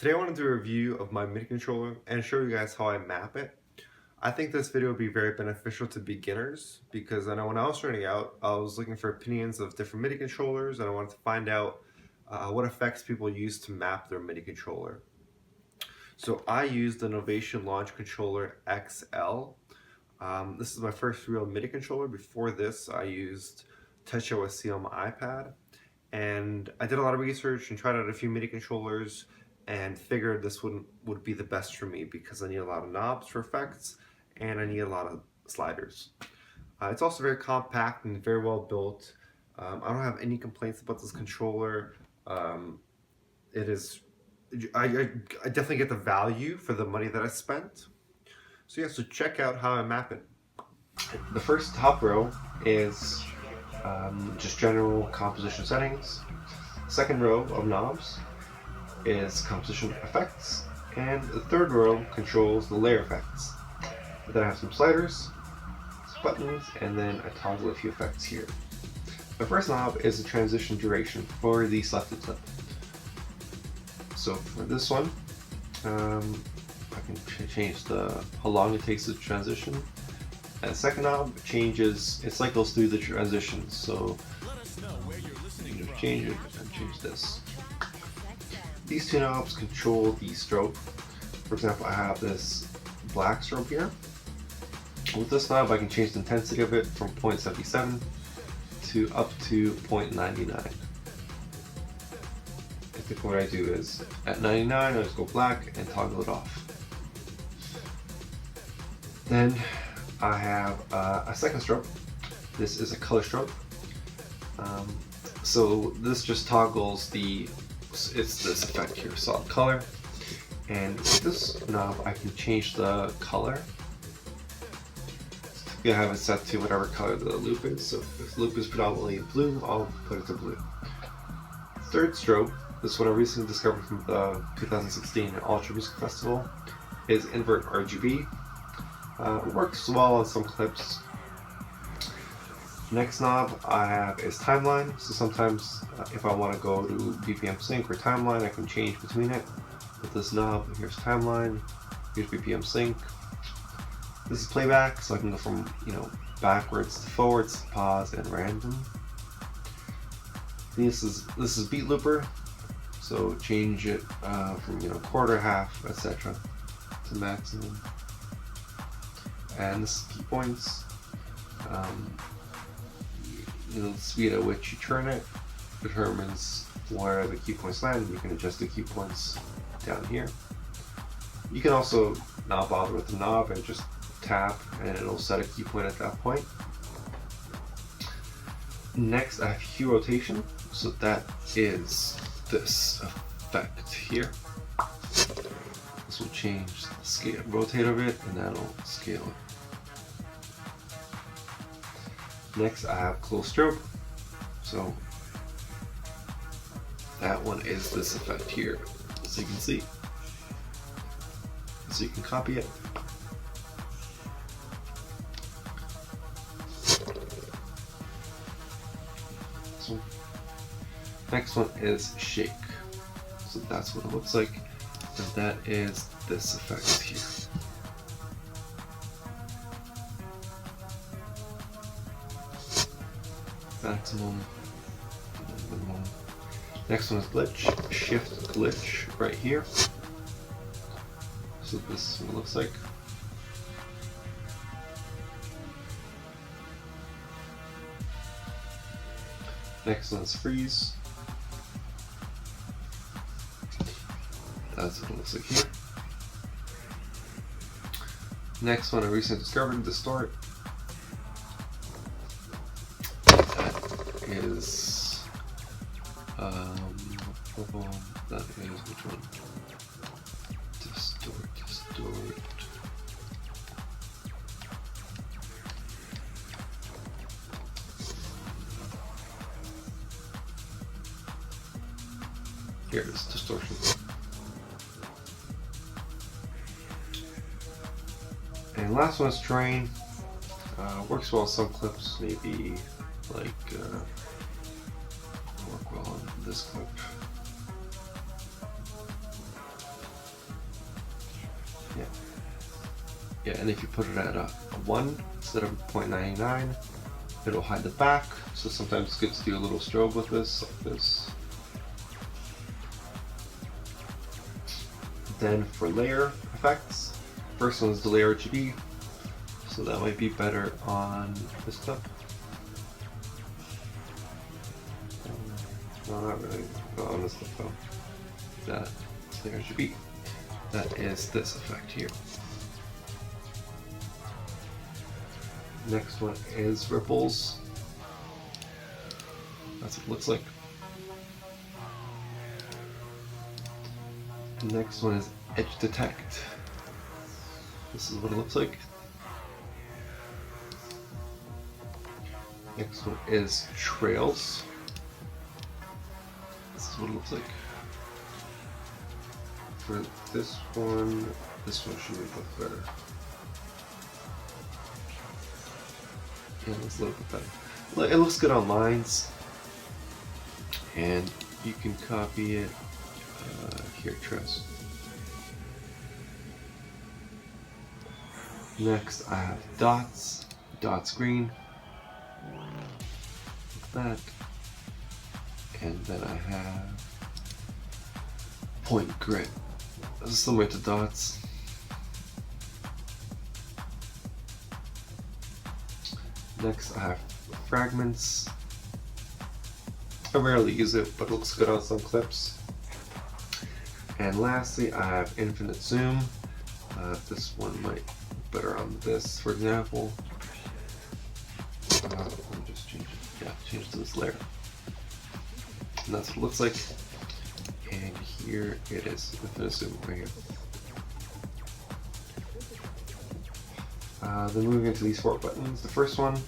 Today I wanted to do a review of my MIDI controller and show you guys how I map it. I think this video would be very beneficial to beginners because I know when I was starting out, I was looking for opinions of different MIDI controllers and I wanted to find out what effects people use to map their MIDI controller. So I used the Novation Launch Controller XL. This is my first real MIDI controller. Before this, I used TouchOSC on my iPad. And I did a lot of research and tried out a few MIDI controllers and figured this would be the best for me because I need a lot of knobs for effects and I need a lot of sliders. It's also very compact and very well built. I don't have any complaints about this controller. It is, I definitely get the value for the money that I spent. So yeah, so check out how I map it. The first top row is just general composition settings. Second row of knobs is composition effects, and the third row controls the layer effects. Then I have some sliders, buttons, and then I toggle a few effects here. The first knob is the transition duration for the selected clip. So for this one, I can change how long it takes to transition. And the second knob changes, it cycles through the transitions. So you just change it and change this. These two knobs control the strobe. For example, I have this black strobe here. With this knob, I can change the intensity of it from 0.77 to up to 0.99. I think what I do is at 99, I just go black and toggle it off. Then I have a second strobe. This is a color strobe. So this just toggles it's this effect here, solid color. And with this knob, I can change the color. I have it set to whatever color the loop is. So if the loop is predominantly blue, I'll put it to blue. Third strobe, this one I recently discovered from the 2016 Ultra Music Festival, is invert RGB. It works well on some clips. Next knob I have is timeline. So sometimes if I want to go to BPM sync or timeline, I can change between it. With this knob, here's timeline, here's BPM sync. This is playback, so I can go from backwards to forwards, pause, and random. This is beat looper, so change it from quarter, half, etc. to maximum. And this is key points. The speed at which you turn it determines where the key points land. You can adjust the key points down here. You can also not bother with the knob and just tap and it'll set a key point at that point. Next I have hue rotation, so that is this effect here. This will change the scale, rotate of it, and that'll scale it. Next I have close strobe, so that one is this effect here, so you can see. So you can copy it. So next one is shake, so that's what it looks like, and that is this effect here. Maximum, minimum. Next one is glitch, shift glitch right here. So this is what it looks like. Next one is freeze. That's what it looks like here. Next one I recently discovered, distort. That is that is which one? Distort. Here it is, distortion. And last one is terrain. Works well in some clips, maybe like work well on this clip. Yeah, and if you put it at a 1 instead of 0.99, it'll hide the back. So sometimes it's good to do a little strobe with this, like this. Then for layer effects, first one is the layer RGB. So that might be better on this clip. No, not really. Not on this clip though. That's layer RGB. That is this effect here. Next one is ripples. That's what it looks like. Next one is edge detect. This is what it looks like. Next one is trails. This is what it looks like. For this one should look better. Yeah, it looks a little bit better. It looks good on lines, and you can copy it here, trails. Next, I have dots green, like that, and then I have point grid. This is similar to dots. Next, I have fragments. I rarely use it, but it looks good on some clips. And lastly, I have infinite zoom. This one might look better on this, for example. Let me just change it. Yeah, change it to this layer. And that's what it looks like. And here it is, infinite zoom right here. Then moving into these 4 buttons. The first one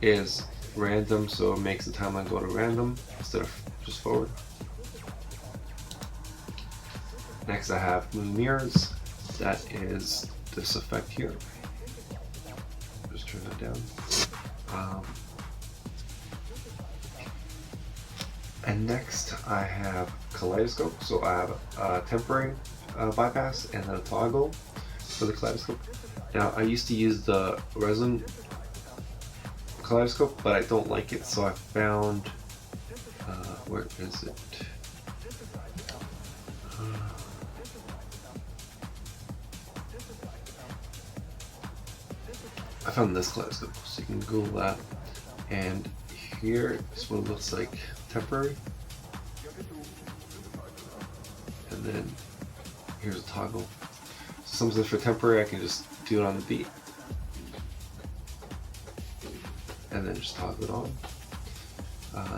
is random, so it makes the timeline go to random instead of just forward. Next, I have moving mirrors. That is this effect here. Just turn that down. And next, I have kaleidoscope. So I have a temporary bypass and then a toggle for the kaleidoscope. Now, I used to use the Resolume kaleidoscope, but I don't like it, so I found, where is it? I found this kaleidoscope, so you can Google that. And here is what it looks like temporary. And then here's a toggle. So sometimes for temporary, I can just do it on the beat. And then just toggle it on.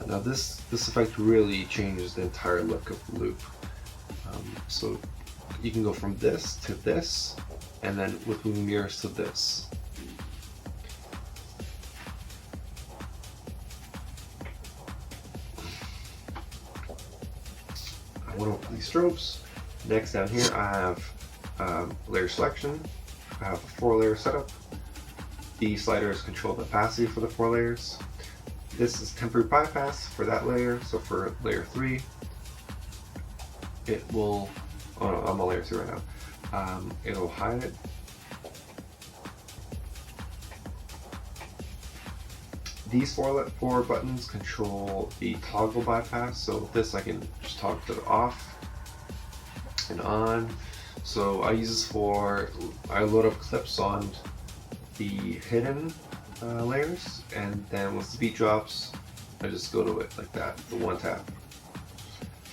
Now this effect really changes the entire look of the loop. So you can go from this to this, and then with moving mirrors to this. I went over these strobes. Next down here I have layer selection. I have a 4-layer setup. The sliders control the opacity for the 4 layers. This is temporary bypass for that layer. So for layer 3, it will, oh no, I'm on layer 2 right now. It'll hide it. These 4 buttons control the toggle bypass. So with this, I can just toggle it off and on. So I use this for, I load up clips on the hidden layers, and then once the beat drops, I just go to it like that, the 1 tap.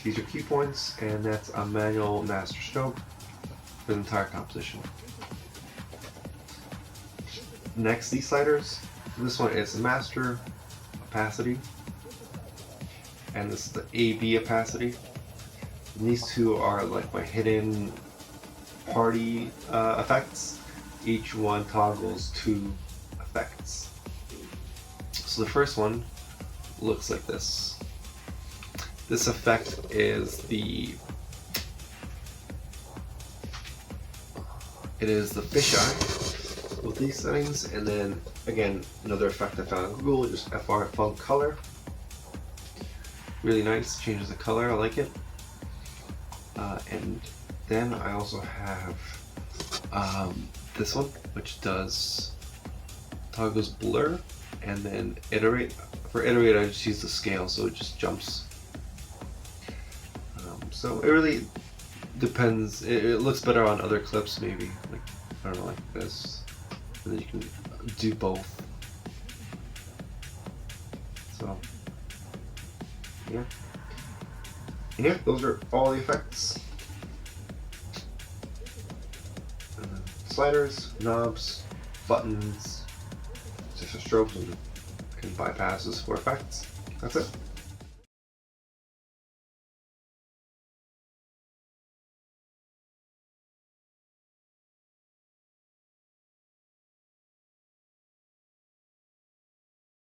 These are key points, and that's a manual master stroke for the entire composition. Next, these sliders. This one is the master opacity, and this is the AB opacity. And these 2 are like my hidden party effects. Each one toggles 2 effects. So the first one looks like this. This effect is the fisheye with these settings, and then again another effect I found on Google, just FR funk color. Really nice, changes the color, I like it. And then I also have this one, which does toggles blur, and then iterate. For iterate, I just use the scale, so it just jumps. So it really depends. It looks better on other clips, maybe. Like, I don't know, like this. And then you can do both. So, yeah. And yeah, those are all the effects. And then sliders, knobs, buttons, different strobes, and bypasses for effects. That's it.